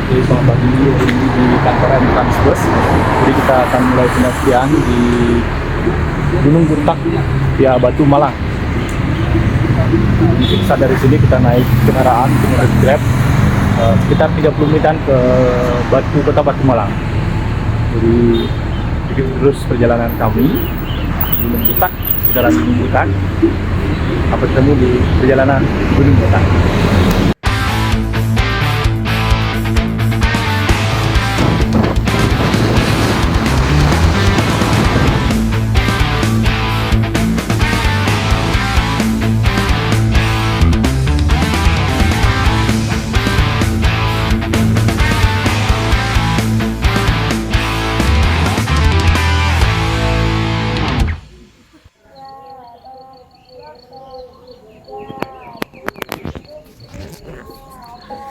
Jadi selamat pagi di kantor Transbus. Jadi kita akan mulai pendakian di Gunung Butak via Batu Malang. Mungkin saat dari sini kita naik kendaraan menurut Grab sekitar 30 menitan ke kota Batu Malang. Jadi ikuti terus perjalanan kami di Gunung Butak, sekitaran Gunung Butak. Sampai ketemu di perjalanan Gunung Butak.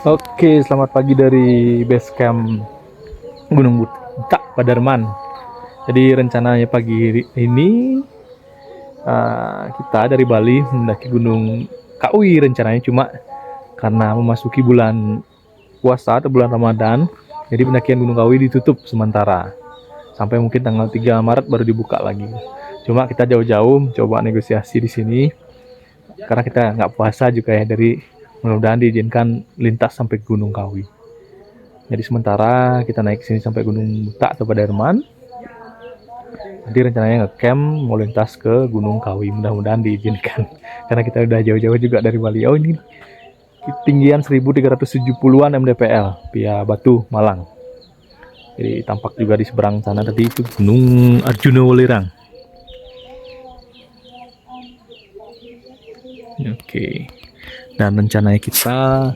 Oke, selamat pagi dari base camp Gunung Butak, Paderman. Jadi rencananya pagi ini kita dari Bali mendaki Gunung Kawi rencananya, cuma karena memasuki bulan puasa atau bulan Ramadan, jadi pendakian Gunung Kawi ditutup sementara sampai mungkin tanggal 3 Maret baru dibuka lagi. Cuma kita jauh-jauh coba negosiasi di sini karena kita nggak puasa juga ya, dari mudah-mudahan diizinkan lintas sampai Gunung Kawi. Jadi sementara kita naik sini sampai Gunung Butak atau Paderman. Nanti rencananya ngecamp mau lintas ke Gunung Kawi, mudah-mudahan diizinkan. Karena kita udah jauh-jauh juga dari Bali. Oh, ini ketinggian 1370-an mdpl via Batu Malang. Jadi tampak juga di seberang sana tadi itu Gunung Arjuna Welirang. Oke. Dan rencananya kita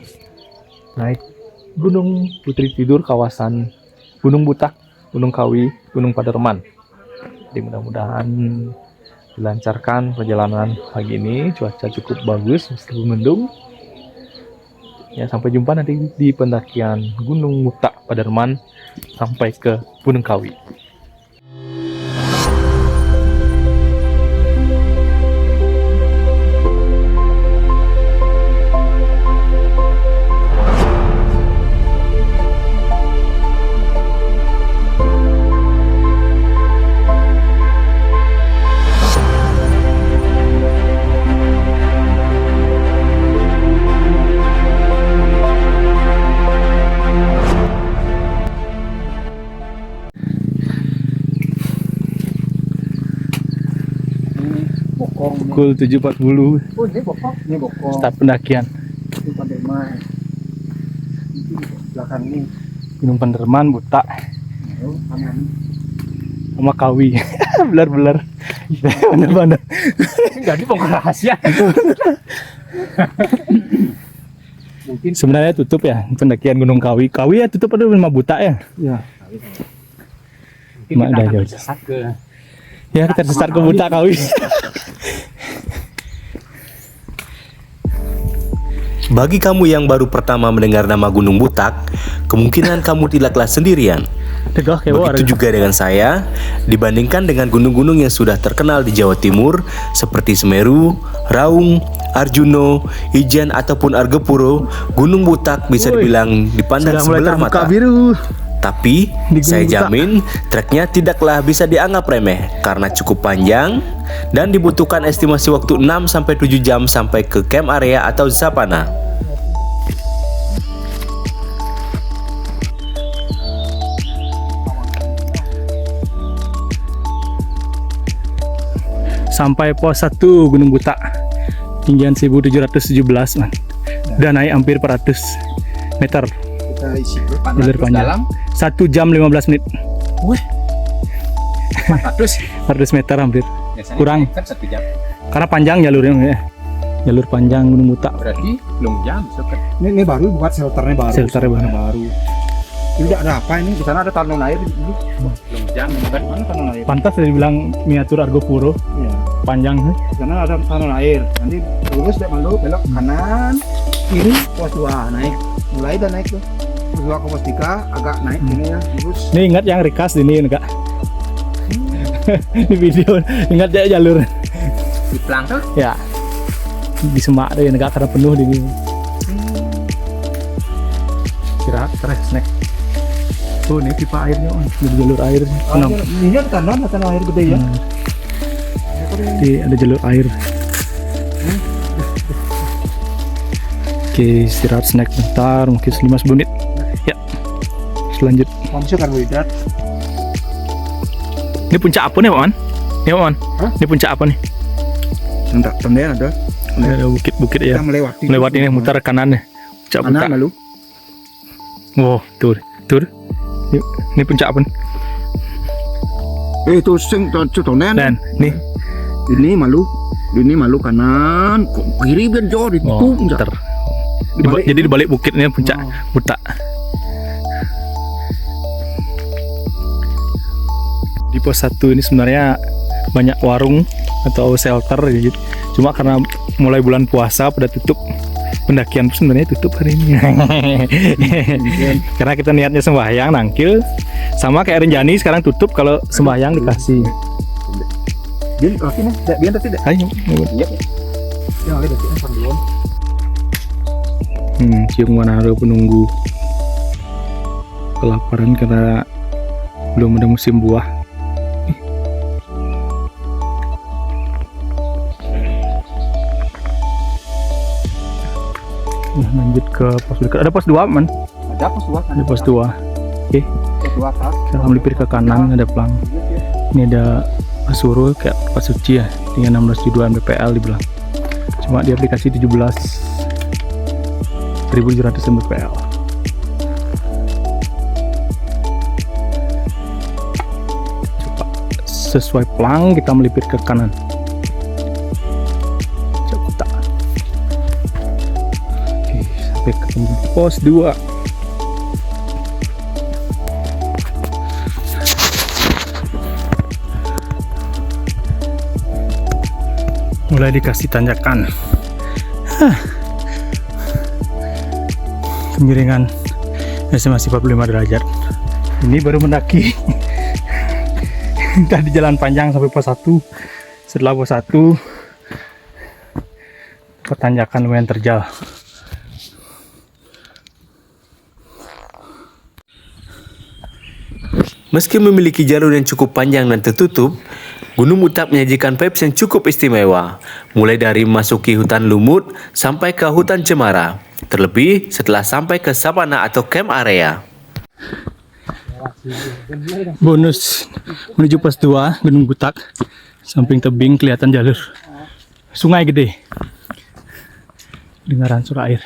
naik Gunung Putri Tidur, kawasan Gunung Butak, Gunung Kawi, Gunung Paderman. Jadi mudah-mudahan dilancarkan perjalanan pagi ini, cuaca cukup bagus meskipun mendung. Ya, sampai jumpa nanti di pendakian Gunung Butak, Paderman sampai ke Gunung Kawi. Pukul 7.40. Oh, ini bokong. Start pendakian. Ini Paderman. Ini belakang ini. Gunung Paderman, Butak, Kanan. sama Kawi. Belar-belar. Bener-bener. Jadi bokong rahasia. Mungkin Sebenarnya tutup ya pendakian Gunung Kawi. Kawi ya tutup, ada 5 Butak ya. ya. Mungkin Mak kita dah akan jauh. sesat ke Ya, kita sesat ke Butak Kawi. Bagi kamu yang baru pertama mendengar nama Gunung Butak, kemungkinan kamu tidaklah sendirian. Begitu juga dengan saya, dibandingkan dengan gunung-gunung yang sudah terkenal di Jawa Timur seperti Semeru, Raung, Arjuno, Ijen ataupun Argopuro, Gunung Butak bisa dibilang dipandang sebelah mata. Tapi saya jamin treknya tidaklah bisa dianggap remeh karena cukup panjang dan dibutuhkan estimasi waktu 6-7 jam sampai ke camp area atau Zapana. Sampai pos 1 Gunung Butak, tinggian 1717 man. Dan naik hampir 400 meter. kita isi Jalur panjang. dalam 1 jam 15 menit. wih 400 400 meter hampir. biasanya Kurang. kan 1 jam, Karena panjang jalurnya ya. Jalur panjang Gunung Butak. berarti belum jam kan. Ini baru buat shelternya baru. Shelternya baru. Ini udah ada apa ini? Di sana ada talon air ini. Belum jam kan, mana talon air? Pantas tadi bilang miniatur Argopuro, Iya. panjang. Di sana ada talon air. Nanti lurus dek malu belok kanan, kiri pos 2 naik. Mulai dah naik tuh. Pos 2 ke pos 3 agak naik ini ya, lurus. Ini ingat yang Rikas ini enggak? Di video ingat ya jalur Di pelang tuh. ya di semak deh enggak karena penuh di ini. Kira putar snack. Oh, ini pipa airnya, On. Ada jalur air. Ini ada tanah air gede ya. Oke, ada jalur air. Oke, istirahat snack bentar, mungkin 15 menit. Ya, selanjut. Manusia karbohidrat. Ini puncak apa nih, Pak Man? Ini, Pak Man? Hah? Ini puncak apa nih? Entah, tanda ada. Ada bukit-bukit ya. Kita melewati. Melewati ini, mutar kanan ya. Puncak Kanan puncak. lalu. Wow, tuh. Ini puncak apa nih? Itu sing contohnya. Dan, nih. Ini malu kanan, kiri biar jauh itu. Oh, muter. Jadi di balik bukit ini puncak butak. Di pos 1 ini sebenarnya banyak warung atau shelter gitu. Cuma karena mulai bulan puasa pada tutup, pendakian sebenarnya tutup hari ini. Karena kita niatnya sembahyang nangkil, sama kayak Renjani sekarang tutup kalau sembahyang dikasih. Biar kaki nih, biar tadi deh. Ayo. Iya. Yang ada di panduan. Cium Wanaro penunggu kelaparan karena belum ada musim buah. Lanjut ke pos dekat. Ada pos 2, Man. Ada pos 2. Ada pos 2. Oke. Pos 2 atas. Kita melipir ke kanan, ada pelang. Ini ada Pasuru kayak Pak Suci ya, dengan 16.2 mdpl dibilang. Cuma di aplikasi 17.700 mdpl. Coba sesuai pelang kita melipir ke kanan. Coba tak. Oke, sampai ketemu pos 2. Mulai dikasih tanjakan. Kemiringan masih 45 derajat. Ini baru mendaki. Tadi jalan panjang sampai pos 1. Setelah pos 1 petanjakan lumayan terjal. Meski memiliki jalur yang cukup panjang dan tertutup, Gunung Butak menyajikan vibes yang cukup istimewa, mulai dari memasuki hutan lumut sampai ke hutan cemara, terlebih setelah sampai ke savana atau camp area. Bonus menuju pos 2 Gunung Butak. Samping tebing kelihatan jalur sungai gede. Dengaran suara air.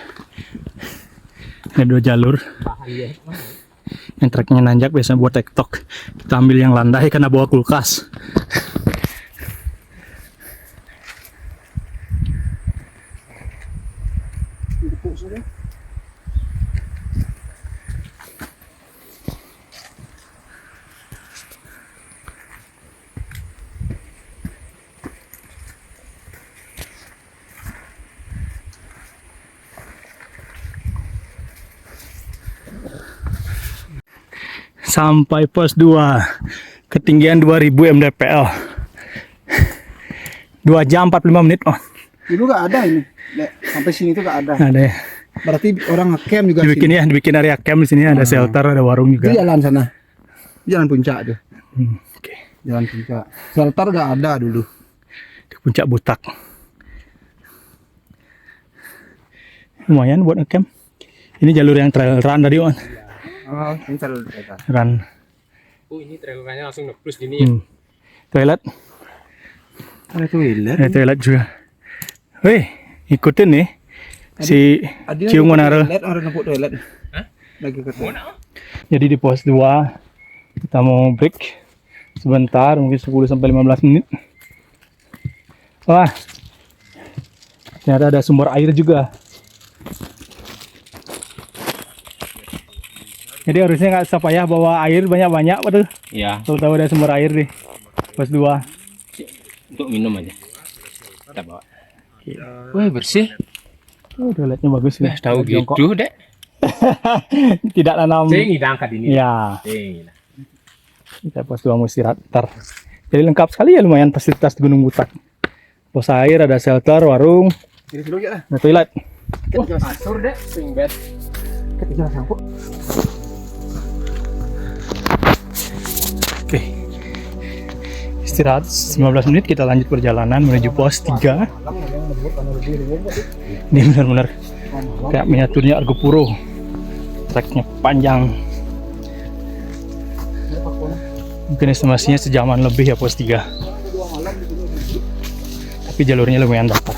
Ada 2 jalur. Yang treknya nanjak biasanya buat tektok. Kita ambil yang landai karena bawa kulkas. Sampai pos 2, ketinggian 2000 mdpl, 2 jam 45 menit. Oh, Dulu gak ada ini. Sampai sini tuh gak ada. ada ya. Berarti orang ngecamp juga Dibikin sini. ya, dibikin area camp di sini, ada shelter, ada warung Itu juga. jalan sana. Jalan puncak tuh. Oke. Jalan puncak. Shelter gak ada dulu. Di puncak Butak. Lumayan buat ngecamp. Ini jalur yang trail run tadi, On. Oh, ini terlalu dekat. Run. Oh, ini trailernya langsung ngeplus gini ya. Toilet. Ada toilet. Ada toilet juga. Weh, ikutin nih. Si Cium Wanaro. Toilet, orang nempuk toilet. Hah? Lagi ke sana. Jadi di pos 2 kita mau break sebentar, mungkin 10 sampai 15 menit. Wah, ternyata ada sumber air juga. Jadi harusnya nggak usah payah bawa air banyak-banyak, betul? Ya, Tahu-tahu ada sumber air di pos 2. untuk minum aja. Kita bawa. Wah, bersih. Oh, toiletnya bagus nih. Tahu Jongkok. gitu, Dek. Tidak nanam. Saya ingin angkat ini. Ya, Saya kita pos 2 mau istirahat ntar. Jadi lengkap sekali ya, lumayan fasilitas di Gunung Butak. Pos air, ada shelter, warung, Jadi dulu ya lah. ada toilet. kasur, Dek. Swing bed. Oke. Istirahat 15 menit, kita lanjut perjalanan menuju pos 3. Ini benar-benar kayak miniaturnya Argopuro. Treknya panjang. Mungkin estimasinya sejaman lebih ya pos 3. Tapi jalurnya lumayan datar.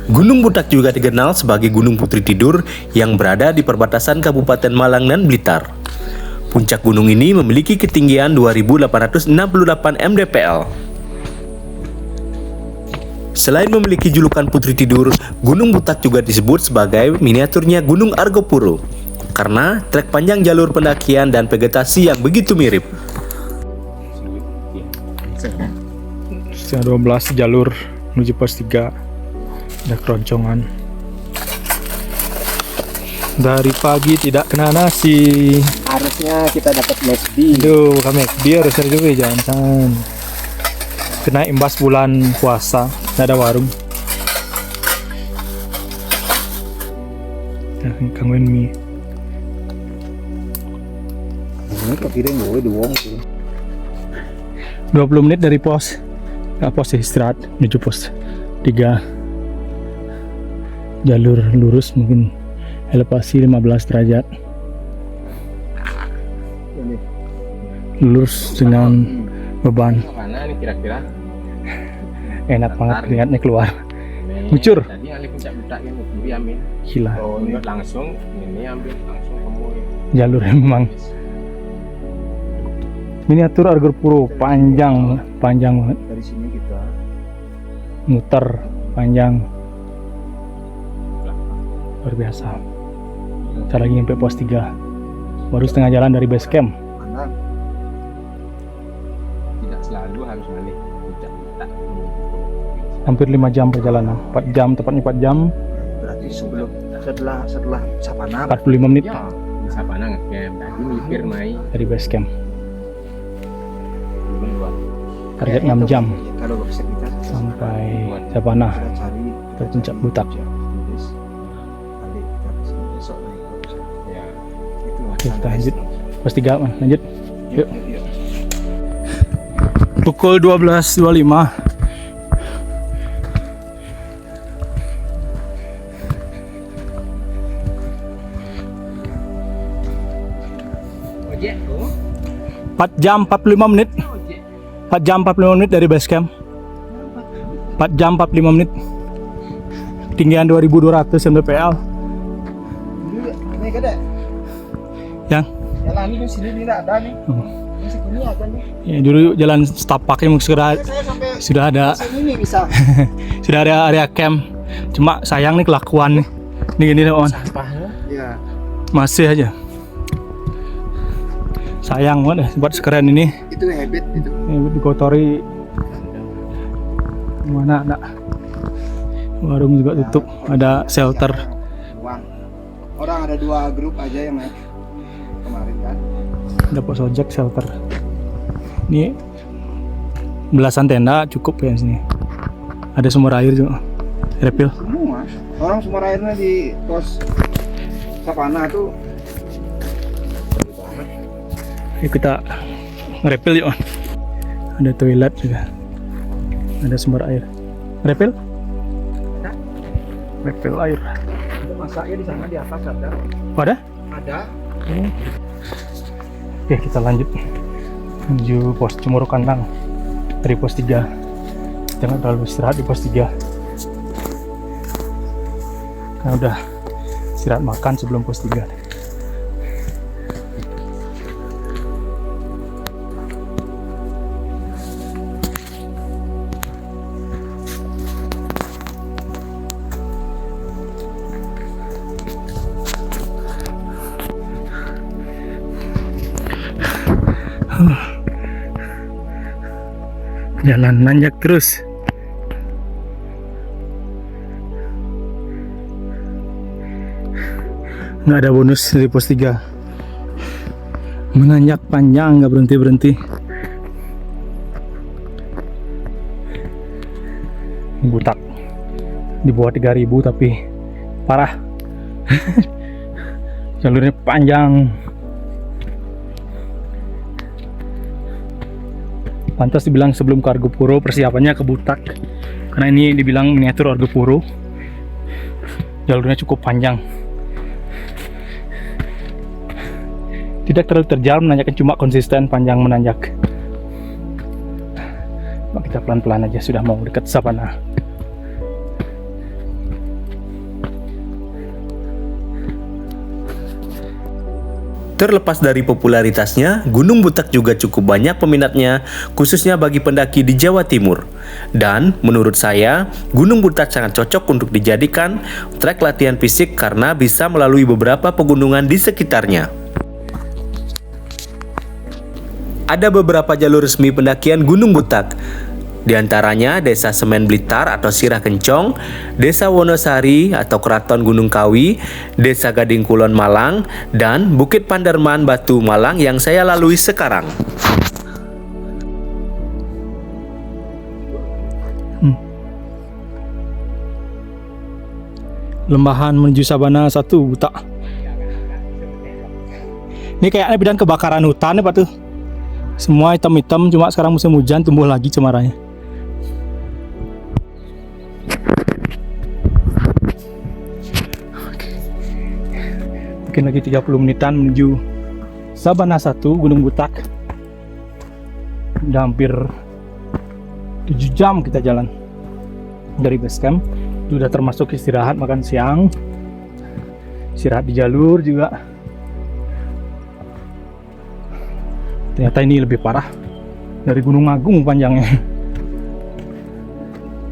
Gunung Butak juga dikenal sebagai Gunung Putri Tidur yang berada di perbatasan Kabupaten Malang dan Blitar. Puncak gunung ini memiliki ketinggian 2.868 mdpl. Selain memiliki julukan Putri Tidur, Gunung Butak juga disebut sebagai miniaturnya Gunung Argopuro karena trek panjang jalur pendakian dan vegetasi yang begitu mirip. Setengah 12 jalur menuju pos 3. Ada keroncongan. Dari pagi tidak kena nasi. Harusnya kita dapat McD. Aduh, bukan McD harusnya juga jangan. Kena imbas bulan puasa, nggak ada warung. Nah, kangen mie. Ini kepiring gue di wong tuh. 20 menit dari pos. Pos istirahat menuju pos 3. Jalur lurus, mungkin elevasi 15 derajat. Lurus dengan beban. Mana nih kira-kira? Enak banget keringatnya keluar. Ngucur. Tadi alih puncak butak yang kiri ambil. Gila. Oh, ini langsung ini ambil langsung kamu. Jalurnya memang miniatur Argopuro, panjang banget. Dari sini kita Muter panjang. Luar biasa. Kita lagi nyampe pos 3. Baru setengah jalan dari base camp. kanan. Tidak selalu harus balik puncak butak. Hampir 5 jam perjalanan. 4 jam, tepatnya 4 jam. Berarti sebelum setelah Sapana 45 menit Ya, di Sapana ngecamp. Tadi melipir mai dari base camp. belum luar. Target 6 jam kalau bisa kita sampai Sapana sudah cari ke puncak butak. Tulis balik kita kesini besok lagi kalau bisa. Ya. Itu Oke, kita lanjut. Pos 3, Man. Lanjut. Yuk. Pukul 12.25. Ojek tuh. 4 jam 45 menit. 4 jam 45 menit dari base camp. 4 jam 45 menit. Ketinggian 2200 mdpl. Ini kan deh. Yang Jalan ini sini tidak ada nih. Yang segini ada nih. ya, dulu jalan setapak yang Saya sampai sudah ada sini nih bisa. sudah ada area camp. Cuma sayang nih kelakuan nih. Ini gini nih, On. Ya. Masih aja. Sayang banget ya, buat sekeren ini. Itu habit itu. Ini dikotori. Mana anak? Warung juga tutup. Ada shelter. Uang. Orang ada 2 grup aja yang naik kemarin kan. Ada pos ojek, shelter. Ini belasan tenda cukup ya sini. Ada sumber air juga. Refill. Semua. Orang sumber airnya di pos Sapana tuh. Yuk kita refill yuk. Ada toilet juga. Ada sumber air. Refill? Refill air. Ada masaknya di sana di atas ada. Oh, ada? Ada. Oke, kita lanjut menuju pos Cemoro Kandang dari pos 3. Jangan terlalu istirahat di pos 3 karena udah istirahat makan sebelum pos 3. Jalan nanjak terus. Nggak ada bonus dari pos 3. Menanjak panjang, nggak berhenti-berhenti. Butak di bawah 3000 tapi parah. Jalurnya panjang. Pantas dibilang sebelum ke Argopuro persiapannya ke Butak, karena ini dibilang miniatur Argopuro. Jalurnya cukup panjang, tidak terlalu terjal menanjakan, cuma konsisten panjang menanjak. Kita pelan-pelan aja, sudah mau dekat savana. Terlepas dari popularitasnya, Gunung Butak juga cukup banyak peminatnya, khususnya bagi pendaki di Jawa Timur. Dan menurut saya, Gunung Butak sangat cocok untuk dijadikan trek latihan fisik karena bisa melalui beberapa pegunungan di sekitarnya. Ada beberapa jalur resmi pendakian Gunung Butak, di antaranya Desa Semen Blitar atau Sirah Kencong, Desa Wonosari atau Keraton Gunung Kawi, Desa Gading Kulon Malang, dan Bukit Panderman Batu Malang yang saya lalui sekarang. Lembahan menuju Sabana 1 Butak. Ini kayaknya bidang kebakaran hutan ya Pak tuh. Semua hitam-hitam, cuma sekarang musim hujan tumbuh lagi cemaranya. Mungkin lagi 30 menitan menuju Sabana 1 Gunung Butak. Udah hampir 7 jam kita jalan dari base camp. Itu udah termasuk istirahat, makan siang, istirahat di jalur juga. Ternyata ini lebih parah dari Gunung Agung panjangnya.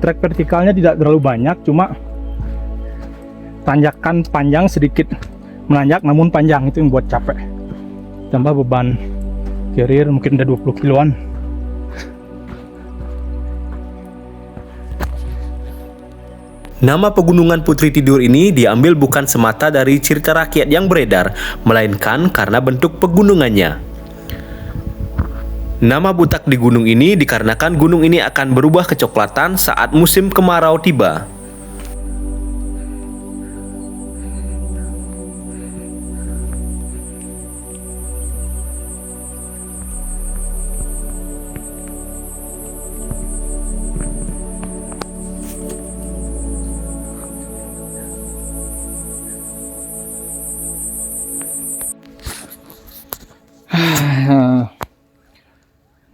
Trek vertikalnya tidak terlalu banyak, cuma tanjakan panjang sedikit menanjak namun panjang, itu yang buat capek. Tambah beban carrier mungkin udah 20 kiloan. Nama pegunungan Putri Tidur ini diambil bukan semata dari cerita rakyat yang beredar, melainkan karena bentuk pegunungannya. Nama Butak di gunung ini dikarenakan gunung ini akan berubah kecoklatan saat musim kemarau tiba.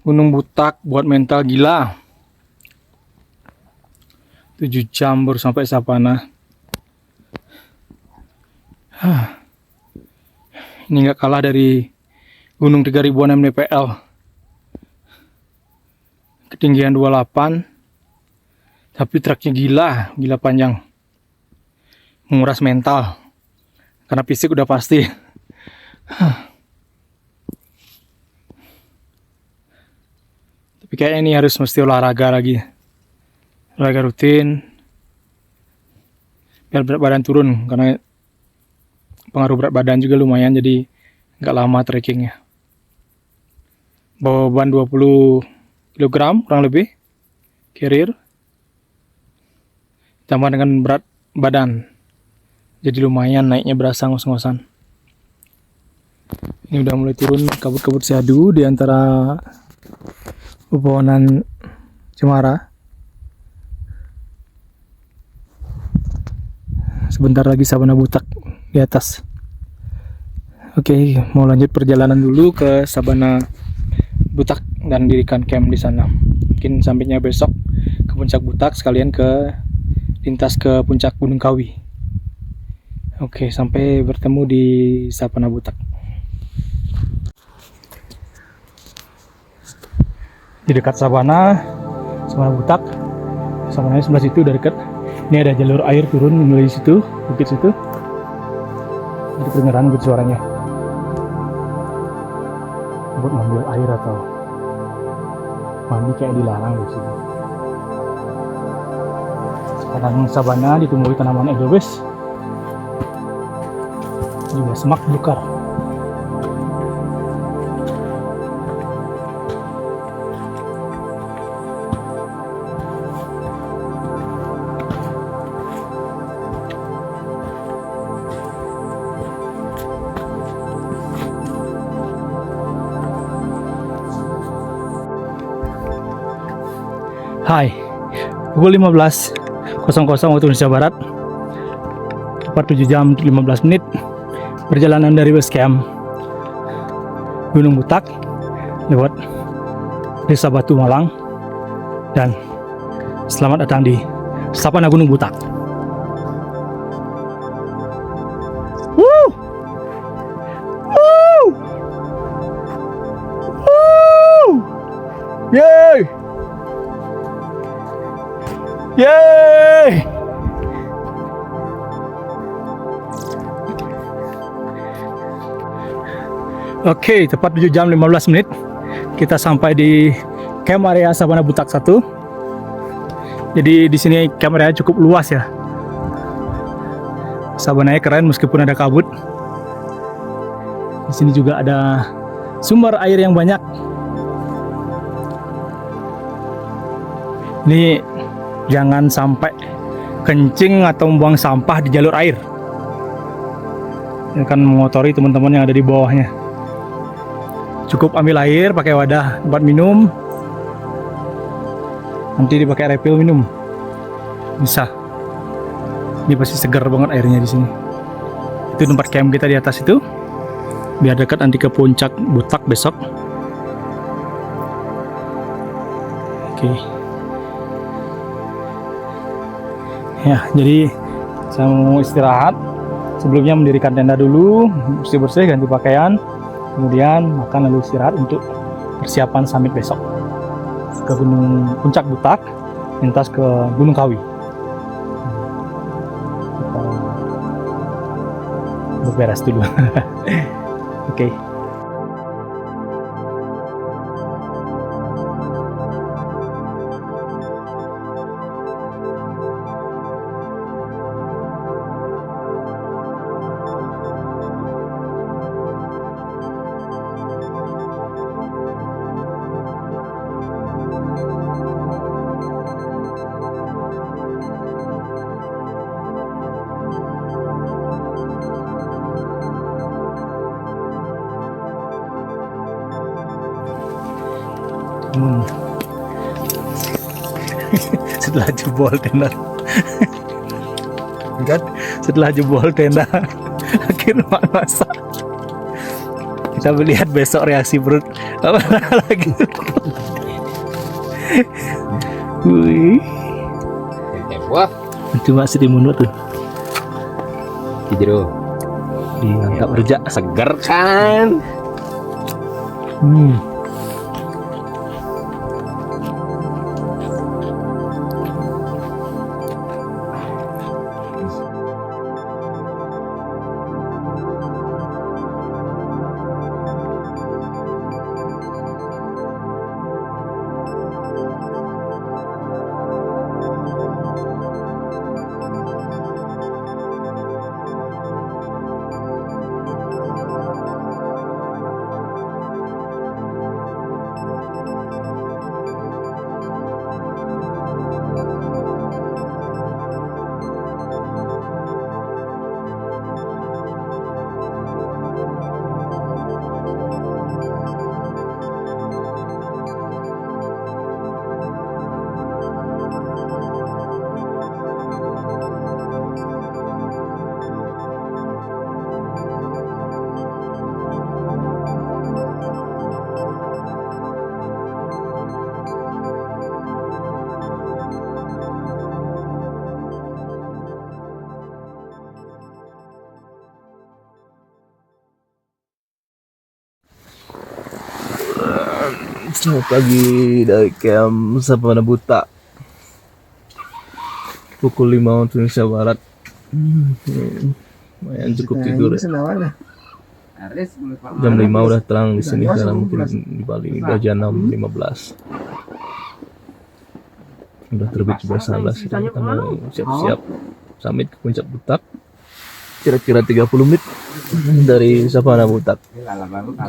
Gunung Butak buat mental gila. 7 jam baru sampai Sabana. Ini nggak kalah dari Gunung 3000 mdpl. Ketinggian 28. Tapi treknya gila panjang. Menguras mental. Karena fisik udah pasti. Tapi kayaknya ini harus mesti olahraga lagi. Olahraga rutin. Biar berat badan turun. Karena pengaruh berat badan juga lumayan. Jadi nggak lama trekkingnya. Bawa beban 20 kg kurang lebih. Carrier. Tambah dengan berat badan. Jadi lumayan naiknya berasa ngos-ngosan. Ini udah mulai turun kabut-kabut syahdu di antara pepohonan cemara. Sebentar lagi Sabana Butak di atas. Oke, mau lanjut perjalanan dulu ke Sabana Butak dan dirikan camp di sana. Mungkin sampainya besok ke puncak Butak sekalian ke lintas ke puncak Gunung Kawi. Oke, sampai bertemu di Sabana Butak. Di dekat Sabana Butak. Sabananya sebelah situ udah dekat. Ini ada jalur air turun melalui situ, bukit situ. Jadi kedengeran bukit suaranya. Buat ngambil air atau mandi kayak dilarang di sini. Sekarang Sabana ditumbuhi tanaman edelweiss. Juga semak belukar. Hai, pukul 15.00 waktu Indonesia Barat, tepat 7 jam 15 menit perjalanan dari base camp Gunung Butak lewat Desa Batu Malang, dan selamat datang di Sabana Gunung Butak. Woo! Woo! Woo! Yay! Yeay! Oke, tepat 7 jam 15 menit kita sampai di camp area Sabana Butak 1. Jadi di sini camp area cukup luas ya. Sabananya keren meskipun ada kabut. Di sini juga ada sumber air yang banyak. Ini jangan sampai kencing atau membuang sampah di jalur air. Ini akan mengotori teman-teman yang ada di bawahnya. Cukup ambil air pakai wadah tempat minum. Nanti dipakai refill minum. Bisa. Ini pasti segar banget airnya di sini. Itu tempat camp kita di atas itu. Biar dekat nanti ke puncak Butak besok. Oke. Ya, jadi saya mau istirahat. Sebelumnya mendirikan tenda dulu, bersih-bersih, ganti pakaian, kemudian makan lalu istirahat untuk persiapan summit besok ke puncak Butak, lintas ke Gunung Kawi. Kita beres dulu. Oke. Setelah jebol tenda, setelah jebol tenda akhir masa, kita melihat besok reaksi perut apa lagi. Wih, Wah, itu masih di mulut tuh, jero. diangkat rejak. Seger kan? Selamat pagi dari camp Sabana Butak. Pukul 5 waktu Indonesia Barat. Lumayan cukup tidur ya. Jam 5 udah terang di sini, sekarang mungkin di Bali udah jam 6.15. Udah terbit 11.11. Kita mau siap-siap summit ke puncak Butak. Kira-kira 30 menit dari Sabana Butak.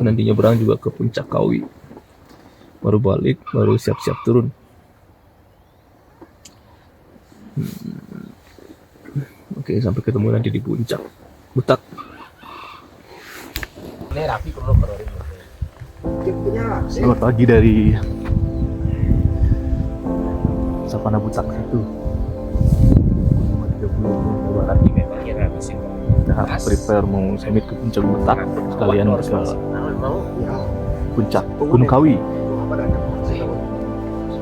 Nanti nyebrang juga ke puncak Kawi. Baru balik, baru siap-siap turun. Oke, sampai ketemu nanti di puncak Butak. Selamat pagi dari Sapana Butak 1. 30 Barat. Kita prepare mau summit ke puncak Butak, sekalian ke puncak Gunung Kawi.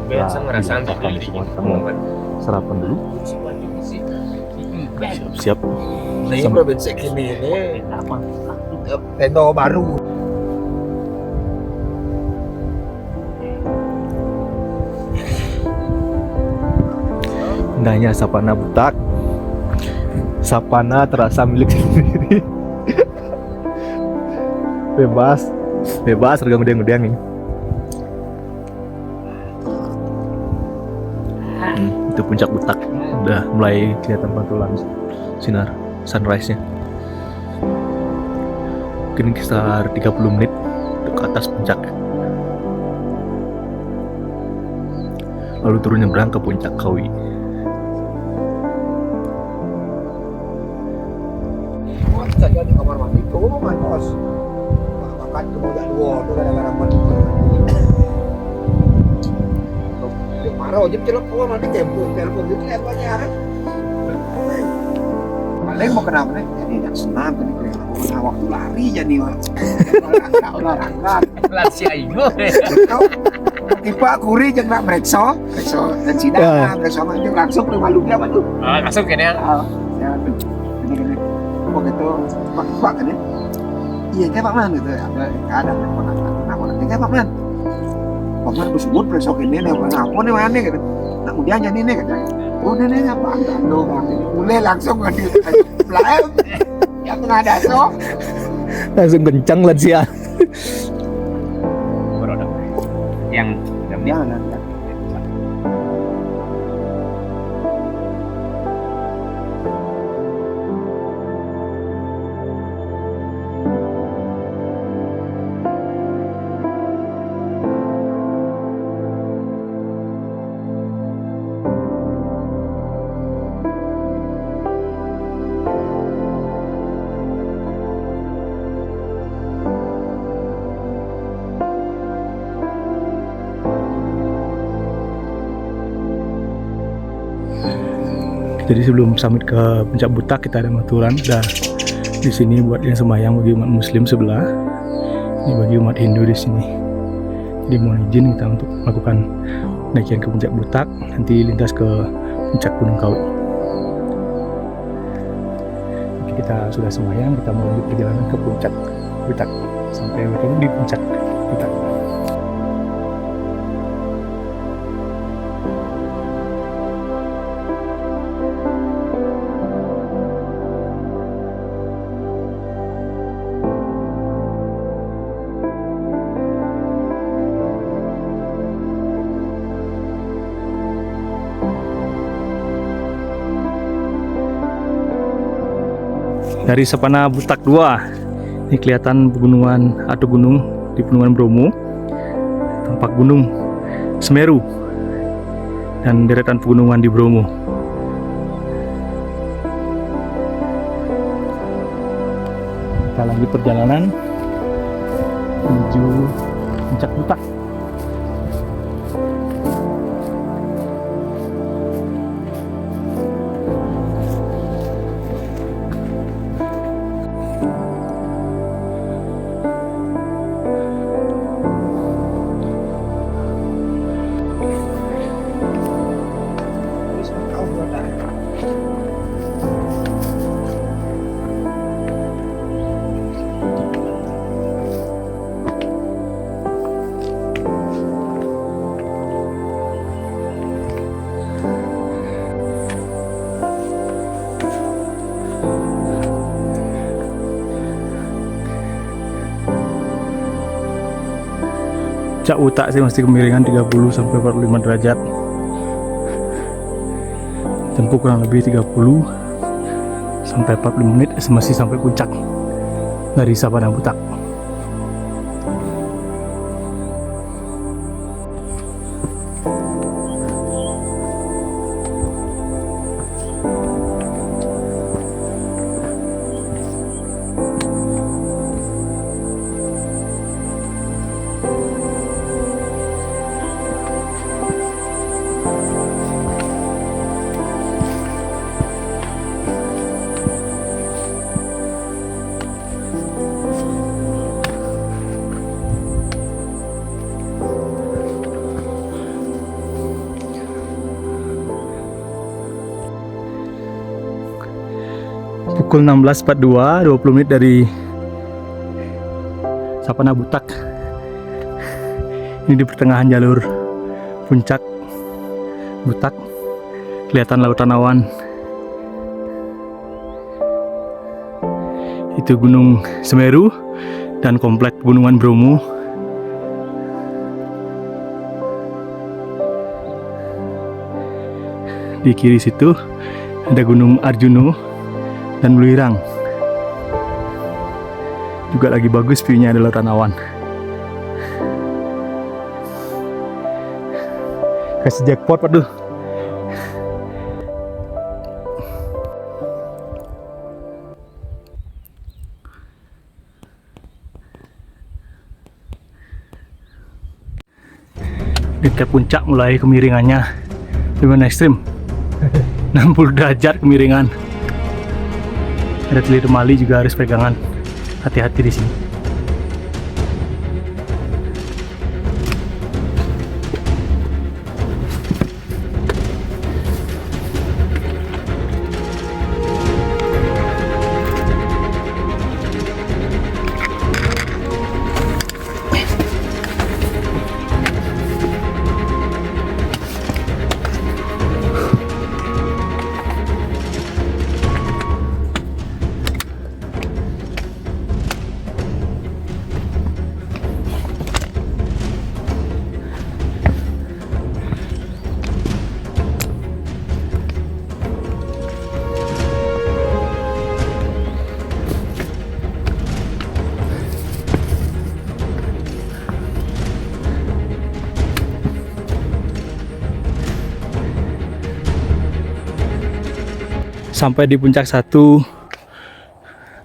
Biasa ngerasain kami semua sarapan dulu. Siap-siap. Ini provinsi ini tenda baru. Indahnya Sapana Butak. Sapana terasa milik sendiri. Bebas, regang udang nih. Itu puncak Butak. Udah mulai kelihatan pantulan sinar sunrise-nya. Mungkin sekitar 30 menit ke atas puncak. Lalu turun nyebrang ke puncak Kawi. Saja di kamar mandi itu manos. Makan kemudian dua itu kadang-kadang mandi. Marah aja celok kamar mandi telepon gitu lihat banyak. Paling mau kenapa nih? Jadi yang senang kan itu. Waktu lari jadi olahraga. Lansia igo. Tiba kuri jeung nak merekso dan sidang merekso mah langsung ke Malunya apa tuh? Langsung kene. Ya tuh. Ini begitu Pak kan ya? Iya kayak Pak Man gitu ya. Ada kayak Pak Man. Pak Man disebut besok ini nih apa nih mana gitu. Nah kemudian jadi nih katanya. Oh ini apa? Aduh mulai langsung kan belakang. Yang tengah daso. Langsung kencang lah sih ya. Berodok. Yang Jangan. Jadi sebelum summit ke puncak Butak kita ada aturan, ada di sini buat yang sembahyang bagi umat Muslim sebelah, ini bagi umat Hindu di sini. Jadi mohon izin kita untuk melakukan pendakian ke puncak Butak, nanti lintas ke puncak Gunung Kawi. Oke, kita sudah sembahyang, kita mau lanjut perjalanan ke puncak Butak sampai bertemu di puncak Butak. Dari Sapana Butak 2 ini kelihatan pegunungan atau gunung di Pegunungan Bromo, tampak gunung Semeru dan deretan pegunungan di Bromo. Kita lanjut perjalanan menuju puncak Butak. Puncak Butak sih masih kemiringan 30 sampai 45 derajat. Tempuh kurang lebih 30 sampai 45 menit masih sampai puncak dari Sapana Butak. Pukul 16.42, 20 menit dari Sapana Butak. Ini di pertengahan jalur puncak Butak. Kelihatan lautan awan. Itu Gunung Semeru dan komplek Gunungan Bromo. Di kiri situ ada Gunung Arjuno dan Welirang. Juga lagi bagus view-nya, ada lautan awan. Kasih jackpot, waduh. Dekat puncak mulai kemiringannya lumayan ekstrim. 60 derajat kemiringan. Ada telir mali juga harus pegangan. Hati-hati di sini. Sampai di puncak 1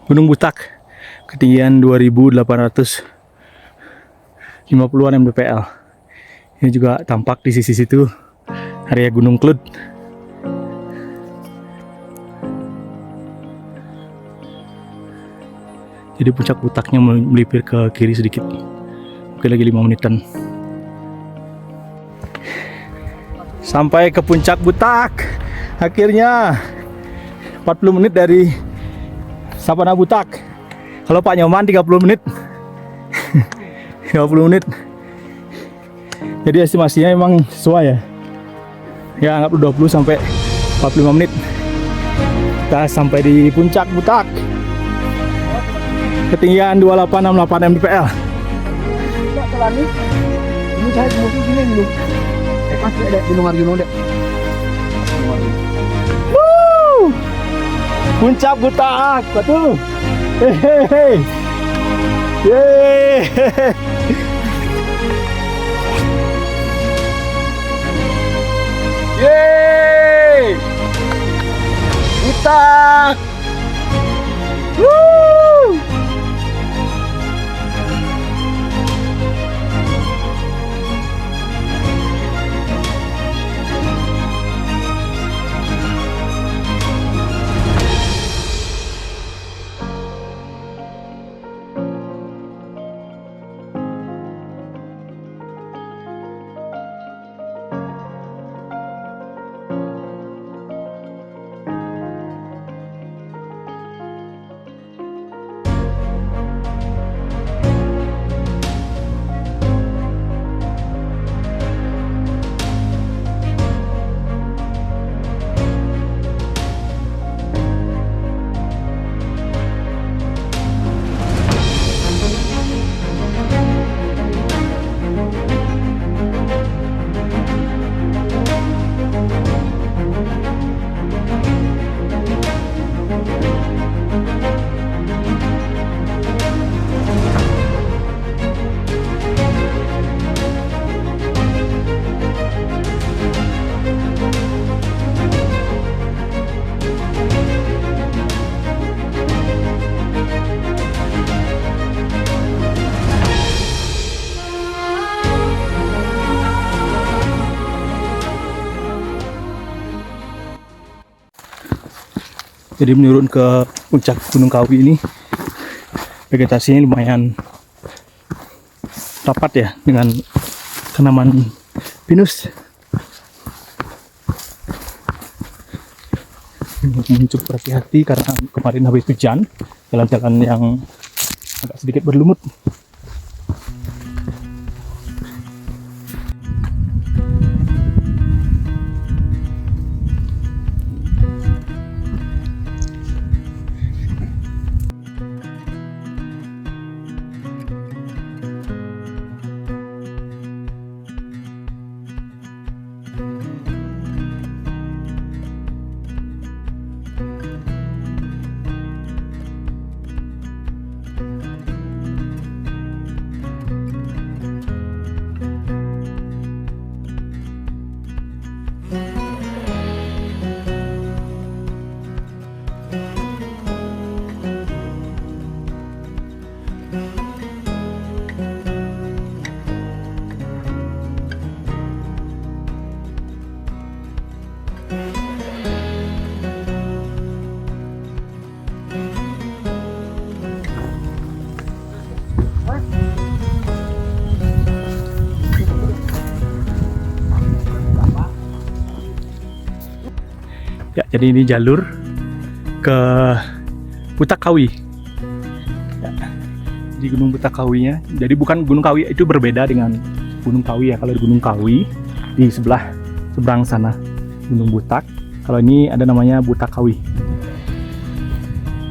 Gunung Butak, ketinggian 2850-an mdpl. Ini juga tampak di sisi situ area Gunung Klud. Jadi puncak Butaknya melipir ke kiri sedikit. Mungkin lagi 5 menitan. Sampai ke puncak Butak akhirnya. 40 menit dari Sapana Butak. Kalau Pak Nyoman 30 menit. 30 menit. Jadi estimasinya memang sesuai ya. Ya anggap 20 sampai 45 menit. Kita sampai di puncak Butak. Ketinggian 2868 mdpl. Ini saya di sini dulu. Pasti ada Gunung Arjuno deh. Puncak Butak, betul. Hehehe. Yeay. Yeay. Butak. Woo. Jadi menurun ke puncak Gunung Kawi ini, vegetasinya lumayan rapat ya, dengan tanaman pinus. cukup berhati-hati karena kemarin habis hujan, jalan-jalan yang agak sedikit berlumut. Ya, jadi ini jalur ke Butak Kawi. Ya, di Gunung Butak Kawinya. Jadi bukan Gunung Kawi itu berbeda dengan Gunung Kawi ya. Kalau di Gunung Kawi di seberang sana Gunung Butak. Kalau ini ada namanya Butak Kawi.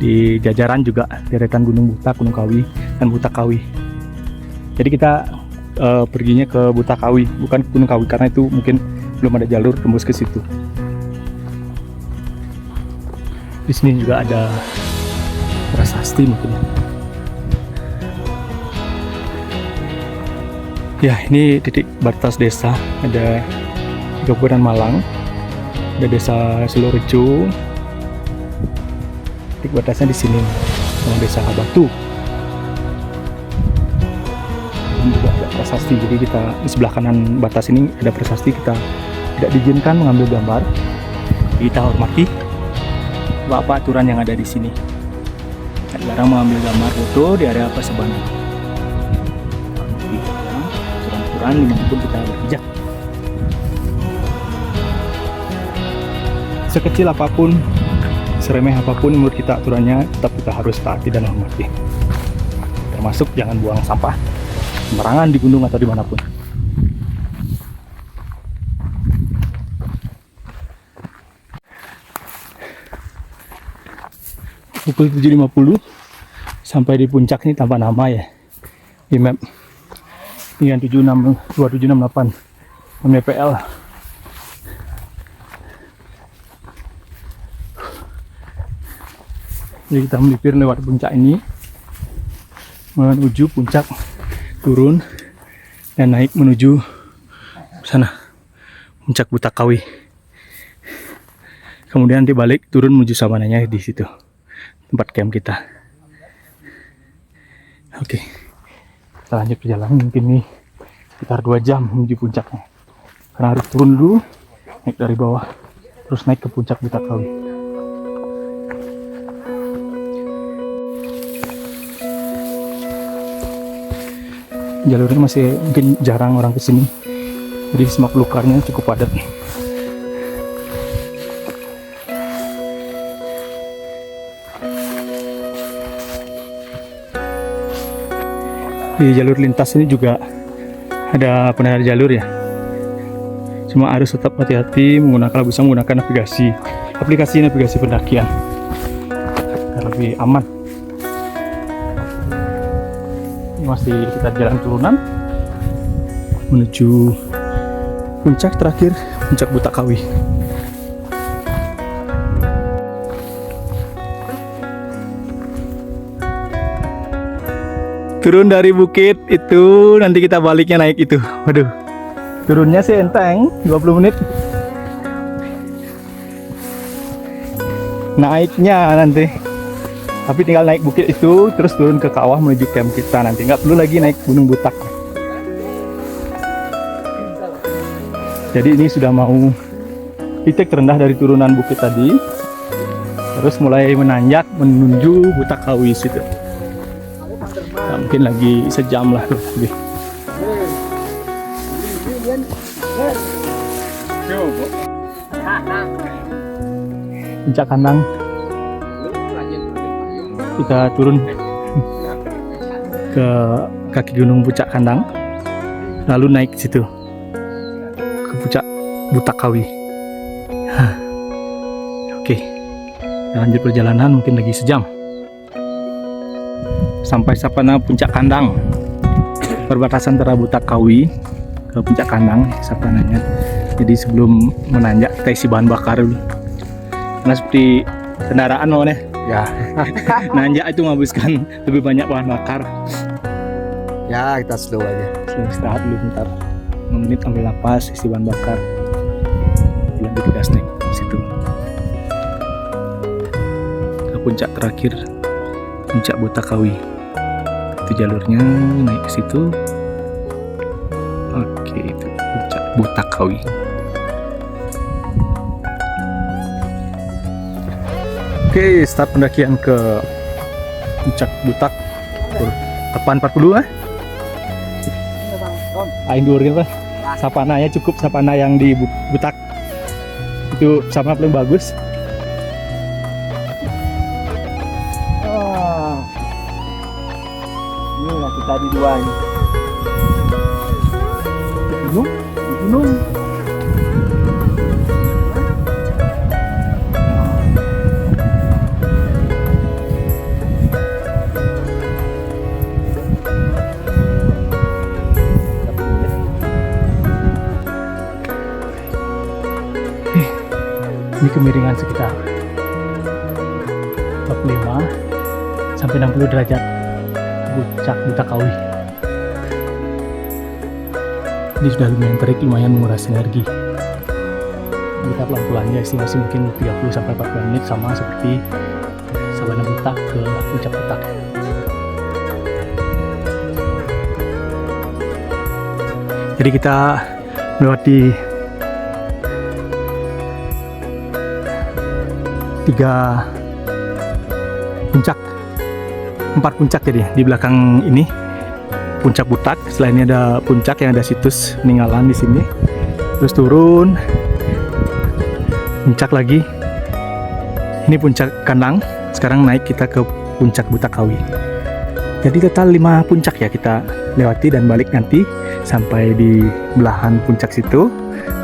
Di jajaran juga deretan Gunung Butak, Gunung Kawi, dan Butak Kawi. Jadi kita perginya ke Butak Kawi, bukan Gunung Kawi karena itu mungkin belum ada jalur tembus ke situ. Di sini juga ada prasasti mungkin. Ya, ini titik batas desa. Ada di Kabupaten Malang, ada desa Silorejo. Titik batasnya di sini, sama desa Batu. Ini juga ada prasasti. Jadi kita di sebelah kanan batas ini ada prasasti, kita tidak diizinkan mengambil gambar. Kita hormati apa aturan yang ada di sini. Dilarang mengambil gambar foto di area Paseban. Aturan-aturan dimanapun kita berpijak. Sekecil apapun, seremeh apapun menurut kita aturannya, tetap kita harus taati dan hormati. Termasuk jangan buang sampah sembarangan di gunung atau dimanapun. Pukul 7.50 sampai di puncak ini tanpa nama ya di map. Ini yang 2768 MPL. Jadi kita melipir lewat puncak ini menuju puncak, turun dan naik menuju sana puncak Butak Kawi. Kemudian nanti balik turun menuju savananya di situ tempat camp kita. Oke, kita lanjut perjalanan. Mungkin nih sekitar 2 jam menuju puncaknya, karena harus turun dulu, naik dari bawah, terus naik ke puncak Butak Kawi. Jalurnya masih mungkin jarang orang kesini, jadi semak belukarnya cukup padat. Di jalur lintas ini juga ada penanda jalur ya. Cuma harus tetap hati-hati bisa menggunakan aplikasi navigasi pendakian agar lebih aman. Ini masih kita jalan turunan menuju puncak terakhir, puncak Butak Kawi. Turun dari bukit itu, nanti kita baliknya naik itu. Waduh, turunnya sih enteng, 20 menit. Naiknya nanti, tapi tinggal naik bukit itu, terus turun ke kawah menuju camp kita nanti. Nggak perlu lagi naik Gunung Butak. Jadi ini sudah mau titik terendah dari turunan bukit tadi. Terus mulai menanjak menuju Butak Kawi situ. Nah, mungkin lagi sejam lah lebih. puncak Kandang. Kita turun ke kaki gunung Puncak Kandang, lalu naik situ ke Puncak Butak Kawi. Oke, kita lanjut perjalanan mungkin lagi sejam sampai Sapana Puncak Kandang, perbatasan antara Butak Kawi ke Puncak Kandang sapananya. Jadi sebelum menanjak kita isi bahan bakar dulu, karena seperti kendaraan maunya Ya, nanjak itu menghabiskan lebih banyak bahan bakar. ya kita slow aja. Selalu istirahat dulu bentar, 5 menit ambil napas, isi bahan bakar, lanjut gas naik ke situ ke puncak terakhir, Puncak Butak Kawi. Itu jalurnya naik ke situ. Oke, itu Puncak Butak Kawi. Oke, start pendakian ke Puncak Butak. Tepan 40 Aing dhuwur kan, sapananya cukup, sapana yang di Butak itu sama paling bagus. Ini lah kita di dua ini. Gunung. Ini kemiringan sekitar 45 sampai 60 derajat Puncak Butak Kawi. Ini sudah lumayan terik, lumayan menguras energi. Kita pelan-pelan ya, estimasi mungkin 30 sampai 40 menit, sama seperti Sabana Butak ke Puncak Butak. Jadi kita melewati 4 puncak jadi di belakang ini Puncak Butak. Selain ini ada puncak yang ada situs peninggalan di sini. Terus turun puncak lagi. Ini Puncak Kandang. Sekarang naik kita ke Puncak Butak Kawi. Jadi total 5 puncak ya kita lewati dan balik nanti sampai di belahan puncak situ.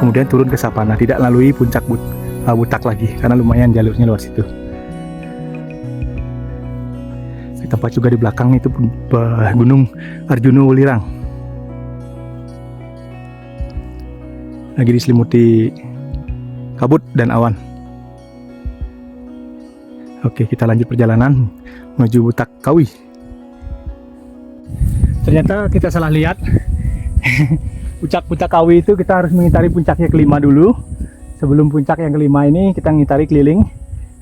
Kemudian turun ke Sapana, tidak lalui Puncak Butak lagi karena lumayan jalurnya luas situ. Tempat juga di belakang itu Gunung Arjuna Welirang. Lagi diselimuti kabut dan awan. Oke, kita lanjut perjalanan menuju Butak Kawi. Ternyata kita salah lihat. Puncak Butak Kawi itu kita harus mengitari puncaknya kelima dulu. Sebelum puncak yang kelima ini kita ngitari keliling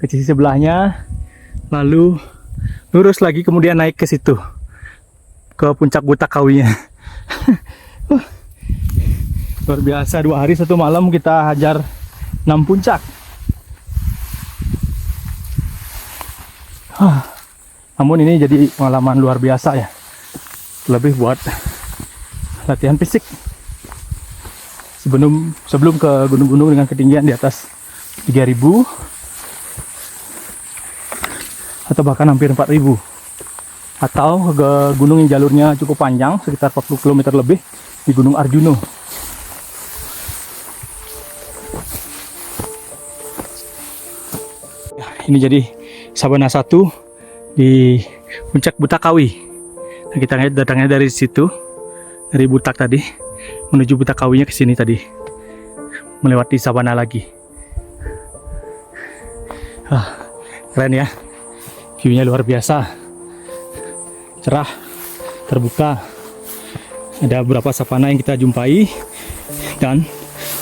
ke sisi sebelahnya, lalu lurus lagi kemudian naik ke situ ke Puncak Butak Kawinya. Luar biasa, 2 hari 1 malam kita hajar 6 puncak. Namun ini jadi pengalaman luar biasa ya, lebih buat latihan fisik. Sebelum ke gunung-gunung dengan ketinggian di atas 3000 atau bahkan hampir 4000, atau ke gunung yang jalurnya cukup panjang sekitar 40 km lebih di Gunung Arjuna. Ini jadi Sabana 1 di Puncak Butak Kawi. Nah, kita datangnya dari situ, dari Butak tadi menuju Butak Kawinya ke sini tadi, melewati Sabana lagi. Keren ya, view-nya luar biasa, cerah, terbuka. Ada beberapa savana yang kita jumpai dan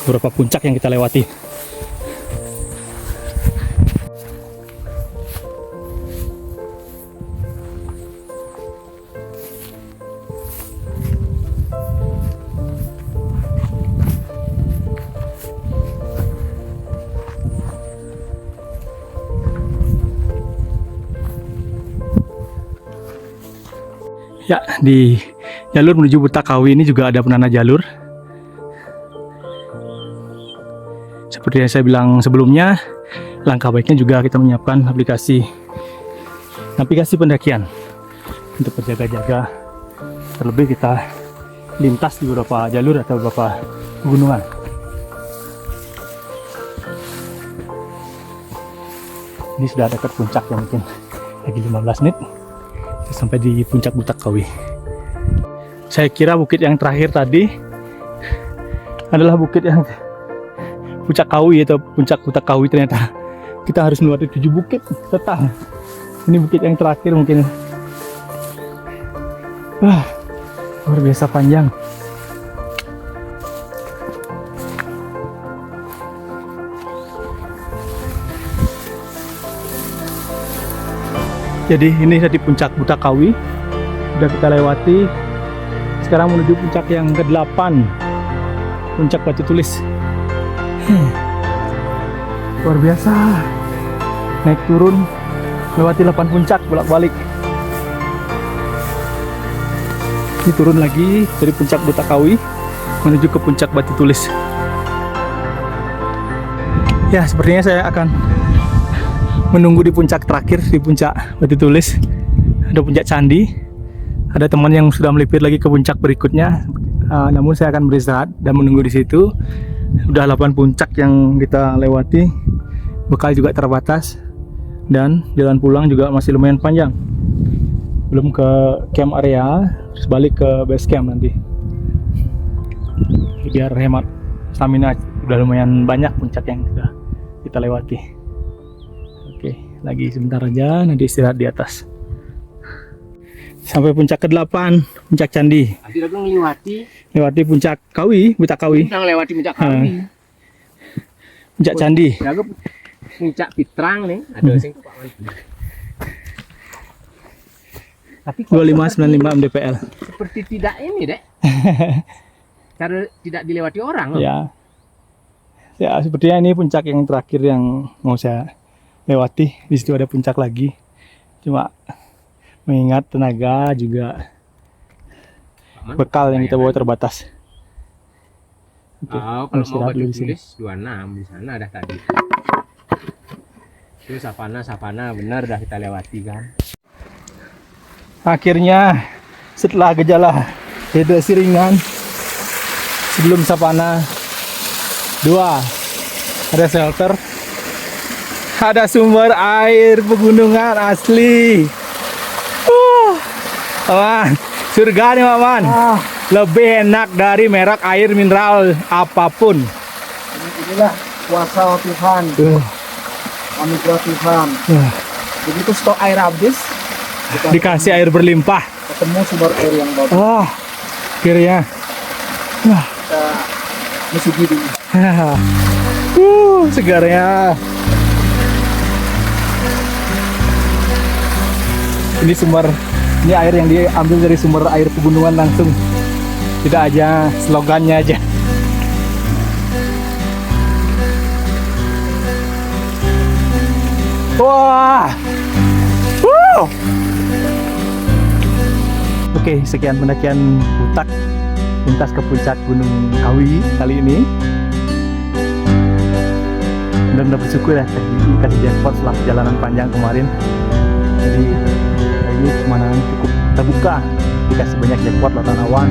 beberapa puncak yang kita lewati. Ya, di jalur menuju Butak Kawi ini juga ada penanda jalur. Seperti yang saya bilang sebelumnya, langkah baiknya juga kita menyiapkan aplikasi pendakian untuk berjaga-jaga, terlebih kita lintas di beberapa jalur atau beberapa pegunungan. Ini sudah dekat puncak ya, mungkin lagi 15 menit sampai di puncak Butak Kawi. Saya kira bukit yang terakhir tadi adalah bukit yang puncak Kawi atau puncak Butak Kawi, ternyata kita harus melewati 7 bukit total. Ini bukit yang terakhir mungkin. Wah, luar biasa panjang. Jadi ini tadi puncak Butak Kawi sudah kita lewati. Sekarang menuju puncak yang ke-8, puncak Batu Tulis. Luar biasa, naik turun lewati 8 puncak bolak-balik. Ini turun lagi dari puncak Butak Kawi menuju ke puncak Batu Tulis. Ya, sepertinya saya akan menunggu di puncak terakhir, di puncak Batu Tulis. Ada puncak candi, ada teman yang sudah melipir lagi ke puncak berikutnya. Namun saya akan beristirahat dan menunggu di situ. Udah 8 puncak yang kita lewati, bekal juga terbatas, dan jalan pulang juga masih lumayan panjang. Belum ke camp area, terus balik ke base camp nanti. Biar hemat stamina, udah lumayan banyak puncak yang sudah kita lewati. Oke, lagi sebentar aja, nanti istirahat di atas. Sampai puncak ke-8, puncak candi. Akhirnya aku Lewati puncak Kawi, Butak Kawi. Nang lewati puncak Kawi. Puncak candi. Ya aku puncak Pitrang nih, ada sing tapi 2595 mdpl. seperti tidak ini deh. Karena tidak dilewati orang loh. Ya. Ya, sepertinya ini puncak yang terakhir yang mau saya lewati. Di situ ada puncak lagi. Cuma mengingat tenaga juga bekal yang kita bawa terbatas. Oke, Oh, kalau mau istirahat Batu dulu di sini. Tulis 26 di sana ada tadi. Itu savana benar dah kita lewati kan. Akhirnya setelah gejala dehidrasi ringan sebelum savana 2, ada shelter, ada sumber air pegunungan asli. Maman, surga nih Maman. Lebih enak dari merek air mineral apapun. Inilah kuasa Tuhan, anugerah Tuhan. Begitu stok air habis, kita Dikasih air berlimpah. ketemu sumber air yang bagus. Akhirnya. Kita mesugi dulu. Segarnya. Ini air yang diambil dari sumber air pegunungan langsung. Tidak aja slogannya aja. Wah. Oke, sekian pendakian Butak lintas ke puncak Gunung Kawi kali ini. Benar-benar bersyukur ya kasih jackpot setelah perjalanan panjang kemarin. Jadi hari ini pemandangan cukup terbuka, dikasih banyak jackpot, lautan awan,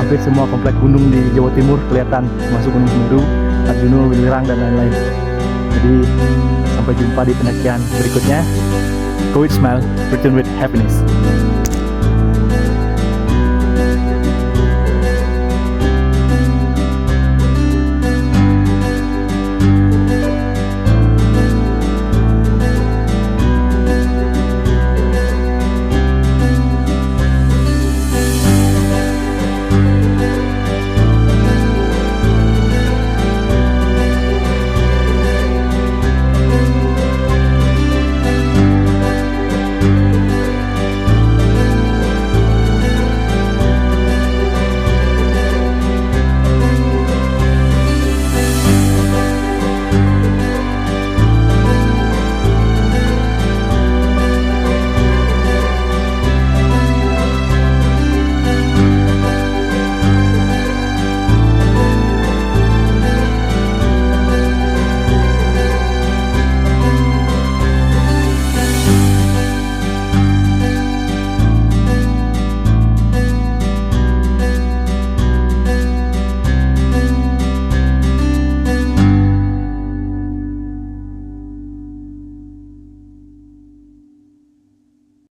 hampir semua komplek gunung di Jawa Timur kelihatan, termasuk Gunung Semeru, Arjuna, Welirang, dan lain-lain. Jadi sampai jumpa di pendakian berikutnya. Go with smile, return with happiness.